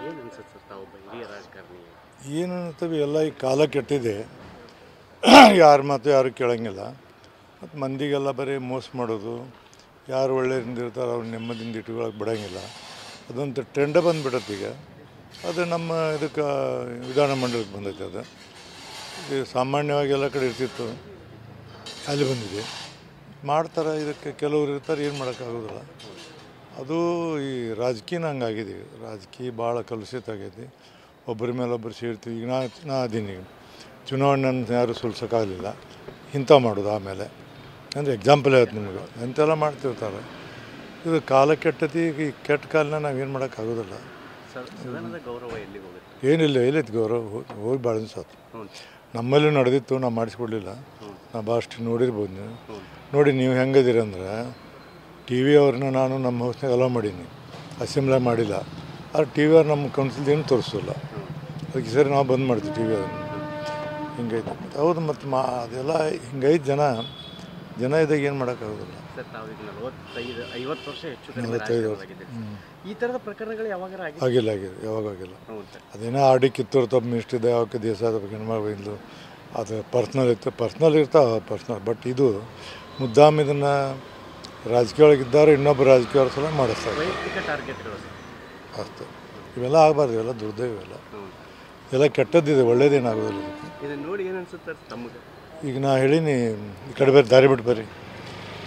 ಏನು ಅನ್ಸುತ್ತೆ ಸರ್ ತಾವು ಹಿರಿಯ ರಾಜಕಾರಣಿ? ಏನು ಅನ್ನಿಸ್ತವೆ ಎಲ್ಲ ಈ ಕಾಲ ಕೆಟ್ಟಿದೆ. ಯಾರ ಮಾತು ಯಾರು ಕೇಳೋಂಗಿಲ್ಲ. ಮತ್ತು ಮಂದಿಗೆಲ್ಲ ಬರೀ ಮೋಸ ಮಾಡೋದು, ಯಾರು ಒಳ್ಳೆಯದಿಂದ ಇರ್ತಾರೆ ಅವ್ರು ನೆಮ್ಮದಿಯಿಂದ ಇಟ್ಕೊಳ್ಳೋಕೆ ಬಿಡೋಂಗಿಲ್ಲ. ಅದೊಂದು ಟ್ರೆಂಡ ಬಂದುಬಿಡುತ್ತೆ ಈಗ. ಅದು ನಮ್ಮ ಇದಕ್ಕೆ ವಿಧಾನ ಮಂಡಲಕ್ಕೆ ಬಂದೈತೆ. ಅದು ಇದು ಸಾಮಾನ್ಯವಾಗಿ ಎಲ್ಲ ಕಡೆ ಇರ್ತಿತ್ತು, ಅಲ್ಲಿ ಬಂದಿದೆ. ಮಾಡ್ತಾರೆ, ಇದಕ್ಕೆ ಕೆಲವರು ಇರ್ತಾರೆ, ಏನು ಮಾಡೋಕ್ಕಾಗೋದಿಲ್ಲ. ಅದು ಈ ರಾಜಕೀಯನ ಹಂಗಾಗಿದೆ. ರಾಜಕೀಯ ಭಾಳ ಕಲುಷಿತ ಆಗೈತಿ. ಒಬ್ಬರ ಮೇಲೆ ಒಬ್ಬರು ಸೇರ್ತೀವಿ. ಈಗ ನಾ ಅದೀನಿ, ಚುನಾವಣೆ ಯಾರು ಸುಲ್ಸೋಕ್ಕಾಗಲಿಲ್ಲ, ಇಂಥ ಮಾಡೋದು. ಆಮೇಲೆ ಅಂದರೆ ಎಕ್ಸಾಂಪಲ್ ಹೇಳ್ತು ನಿಮಗೆ, ಎಂತೆಲ್ಲ ಮಾಡ್ತಿರ್ತಾರೆ. ಇದು ಕಾಲ ಕೆಟ್ಟತಿ. ಈಗ ಈ ಕೆಟ್ಟ ಕಾಲನ ನಾವೇನು ಮಾಡೋಕ್ಕಾಗೋದಿಲ್ಲ. ಗೌರವ ಎಲ್ಲಿ ಹೋಗುತ್ತೆ? ಏನಿಲ್ಲ, ಎಲ್ಲೈತಿ ಗೌರವ? ಹೋಗಿ ಭಾಳ ಅನ್ಸತ್ತು. ನಮ್ಮಲ್ಲೂ ನಡೆದಿತ್ತು, ನಾವು ಮಾಡಿಸ್ಕೊಡ್ಲಿಲ್ಲ. ನಾ ಭಾಳಷ್ಟು ನೋಡಿರ್ಬೋದು ನೀವು. ನೋಡಿ ನೀವು ಹೆಂಗದಿರಿ ಅಂದ್ರೆ, ಟಿ ವಿ ಅವ್ರನ್ನ ನಾನು ನಮ್ಮ ಹೌಸ್ನಾಗ ಅಲೋ ಮಾಡೀನಿ, ಅಸೆಂಬ್ಲಿ ಮಾಡಿಲ್ಲ. ಆದ್ರೆ ಟಿ ವಿ ಅವ್ರು ನಮ್ಮ ಕೌನ್ಸಿಲ್ದು ಏನು ತೋರಿಸೋಲ್ಲ. ಅದಕ್ಕೆ ಸರಿ ನಾವು ಬಂದ್ ಮಾಡ್ತೀವಿ ಟಿ ವಿ ಅವ್ರನ್ನ. ಹಿಂಗೈತೆ. ಹೌದು, ಮತ್ತು ಅದೆಲ್ಲ ಹಿಂಗೈತೆ. ಜನ ಇದಾಗ ಏನು ಮಾಡೋಕ್ಕಾಗೋದಿಲ್ಲ. ಈ ಥರದ ಪ್ರಕರಣಗಳು ಯಾವಾಗ ಆಗಿಲ್ಲ ಯಾವಾಗ ಆಗಿಲ್ಲ. ಅದೇನೋ ಆಡಿ ಕಿತ್ತೂರು ತಪ್ಪು ಮಿಸ್ಟಿದೆ, ಯಾವಕ್ಕೆ ದೇಶ ಹೆಣ್ಮಗಳು ಅದು ಪರ್ಸ್ನಲ್ ಇತ್ತು, ಪರ್ಸ್ನಲ್ ಇರ್ತಾವೆ ಪರ್ಸ್ನಲ್. ಬಟ್ ಇದು ಮುದ್ದಾಮ್ ಇದನ್ನು ರಾಜಕೀಯ ಒಳಗಿದ್ದಾರೆ, ಇನ್ನೊಬ್ಬರು ರಾಜಕೀಯವ್ರ ಸಲ ಮಾಡಿಸ್ತಾರೆ ಅಷ್ಟೇ. ಇವೆಲ್ಲ ಆಗಬಾರ್ದು, ಇವೆಲ್ಲ ದುರ್ದೈವ. ಎಲ್ಲ ಕೆಟ್ಟದ್ದಿದೆ, ಒಳ್ಳೇದೇನಾಗೋದಿಲ್ಲ. ನೋಡಿ ಏನು ಅನ್ಸುತ್ತೆ ತಮಗೆ? ಈಗ ನಾ ಹೇಳೀನಿ, ಈ ಕಡೆ ಬೇರೆ ದಾರಿ ಬಿಟ್ಟು ಬರ್ರಿ.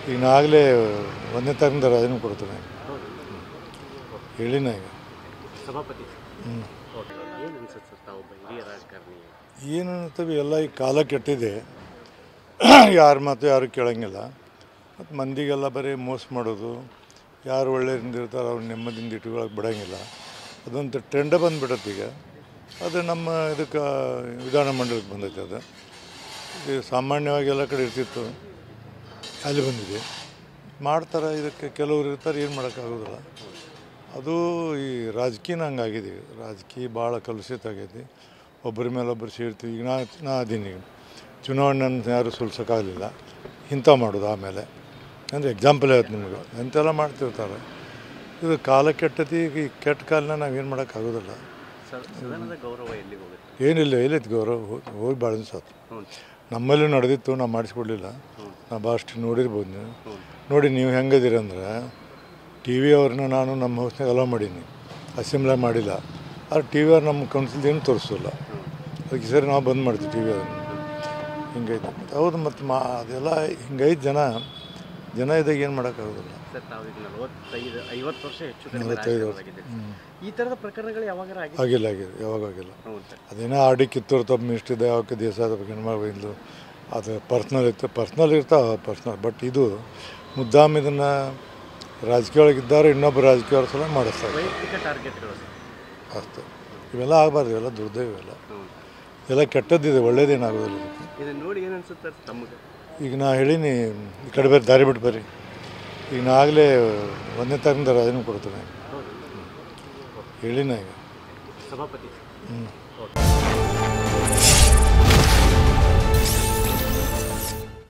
ಈಗ ನಾ ಆಗಲೇ 1ನೇ ತಾರೀಕಿಂದ ರಾಜೀನಾಮೆ ಕೊಡ್ತೇನೆ ಹೇಳಿನ ಈಗ. ಸಭಾಪತಿ ಏನು ಅನ್ಸುತ್ತೆ ತಾವು ಹಿರಿಯ ರಾಜಕಾರಣಿ? ಏನು ಅನ್ನಿಸ್ತವೆ ಎಲ್ಲ ಈ ಕಾಲ ಕೆಟ್ಟಿದೆ. ಯಾರ ಮಾತು ಯಾರು ಕೇಳೋಂಗಿಲ್ಲ. ಮತ್ತು ಮಂದಿಗೆಲ್ಲ ಬರೀ ಮೋಸ ಮಾಡೋದು, ಯಾರು ಒಳ್ಳೆಯದಿಂದ ಇರ್ತಾರೆ ಅವ್ರು ನೆಮ್ಮದಿಯಿಂದ ಇಟ್ಕೊಳ್ಳೋಕೆ ಬಿಡೋಂಗಿಲ್ಲ. ಅದೊಂದು ಟ್ರೆಂಡ ಬಂದುಬಿಡುತ್ತೆ ಈಗ. ಅದು ನಮ್ಮ ಇದಕ್ಕೆ ವಿಧಾನ ಮಂಡಲಕ್ಕೆ ಬಂದೈತೆ. ಅದು ಇದು ಸಾಮಾನ್ಯವಾಗಿ ಎಲ್ಲ ಕಡೆ ಇರ್ತಿತ್ತು, ಅಲ್ಲಿ ಬಂದಿದೆ. ಮಾಡ್ತಾರೆ, ಇದಕ್ಕೆ ಕೆಲವರು ಇರ್ತಾರೆ, ಏನು ಮಾಡೋಕ್ಕಾಗೋದಿಲ್ಲ. ಅದು ಈ ರಾಜಕೀಯನ ಹಂಗಾಗಿದೆ. ರಾಜಕೀಯ ಭಾಳ ಕಲುಷಿತ ಆಗೈತಿ. ಒಬ್ಬರ ಮೇಲೆ ಒಬ್ಬರು ಸೇರ್ತೀವಿ. ಈಗ ನಾ ಅದೀನಿ, ಚುನಾವಣೆ ಯಾರು ಸುಲ್ಸೋಕ್ಕಾಗಲಿಲ್ಲ, ಇಂಥ ಮಾಡೋದು. ಆಮೇಲೆ ಅಂದರೆ ಎಕ್ಸಾಂಪಲ್ ಹೇಳ್ತು ನಿಮಗೆ, ಎಂತೆಲ್ಲ ಮಾಡ್ತಿರ್ತಾರೆ. ಇದು ಕಾಲ ಕೆಟ್ಟತಿ. ಈಗ ಈ ಕೆಟ್ಟ ಕಾಲನ ನಾವೇನು ಮಾಡೋಕ್ಕಾಗೋದಿಲ್ಲ. ಗೌರವ ಎಲ್ಲಿ ಹೋಗುತ್ತೆ? ಏನಿಲ್ಲ, ಎಲ್ಲೈತಿ ಗೌರವ? ಹೋಗಿ ಭಾಳ ಅನ್ಸತ್ತು. ನಮ್ಮಲ್ಲೂ ನಡೆದಿತ್ತು, ನಾವು ಮಾಡಿಸ್ಕೊಡ್ಲಿಲ್ಲ. ನಾ ಭಾಳಷ್ಟು ನೋಡಿರ್ಬೋದು ನೀವು. ನೋಡಿ ನೀವು ಹೆಂಗದಿರಿ ಅಂದ್ರೆ, ಟಿ ವಿ ಅವ್ರನ್ನ ನಾನು ನಮ್ಮ ಹೌಸ್ನಾಗ ಅಲೋ ಮಾಡೀನಿ, ಅಸೆಂಬ್ಲಿ ಮಾಡಿಲ್ಲ. ಆದ್ರೆ ಟಿ ವಿ ಅವ್ರು ನಮ್ಮ ಕೌನ್ಸಿಲ್ದು ಏನು ತೋರಿಸೋಲ್ಲ. ಅದಕ್ಕೆ ಸರಿ ನಾವು ಬಂದ್ ಮಾಡ್ತೀವಿ ಟಿ ವಿ ಅವ್ರನ್ನ. ಹಿಂಗೈತೆ. ಹೌದು, ಮತ್ತು ಅದೆಲ್ಲ ಹಿಂಗೈತೆ. ಜನ ಇದಾಗ ಏನು ಮಾಡೋಕ್ಕಾಗೋದಿಲ್ಲ. ಈ ಥರದ ಪ್ರಕರಣಗಳು ಯಾವಾಗ ಆಗಿಲ್ಲ ಯಾವಾಗ ಆಗಿಲ್ಲ. ಅದೇನೋ ಆಡಿ ಕಿತ್ತೂರು ತಪ್ಪು ಮಿಸ್ಟಿದೆ, ಯಾವಕ್ಕೆ ದೇಶ ಹೆಣ್ಮಗಳು ಅದು ಪರ್ಸ್ನಲ್ ಇತ್ತು, ಪರ್ಸ್ನಲ್ ಇರ್ತಾವೆ ಪರ್ಸ್ನಲ್. ಬಟ್ ಇದು ಮುದ್ದಾಮ್ ಇದನ್ನು ರಾಜಕೀಯ ಒಳಗಿದ್ದಾರೆ, ಇನ್ನೊಬ್ಬರು ರಾಜಕೀಯವ್ರ ಸಲ ಮಾಡಿಸ್ತಾರೆ ಅಷ್ಟೇ. ಇವೆಲ್ಲ ಆಗಬಾರ್ದು, ಇವೆಲ್ಲ ದುರ್ದೈವ. ಎಲ್ಲ ಕೆಟ್ಟದ್ದಿದೆ, ಒಳ್ಳೇದೇನಾಗೋದಿಲ್ಲ. ನೋಡಿ ಏನು ಅನ್ಸುತ್ತೆ ತಮಗೆ? ಈಗ ನಾ ಹೇಳೀನಿ, ಈ ಕಡೆ ಬೇರೆ ದಾರಿ ಬಿಟ್ಟು ಬರ್ರಿ. ಈಗ ನಾ ಆಗಲೇ 1ನೇ ತಾರೀಕಿಂದ ರಾಜೀನಾಮೆ ಕೊಡ್ತೇನೆ ಹೇಳಿನ ಈಗ. ಸಭಾಪತಿ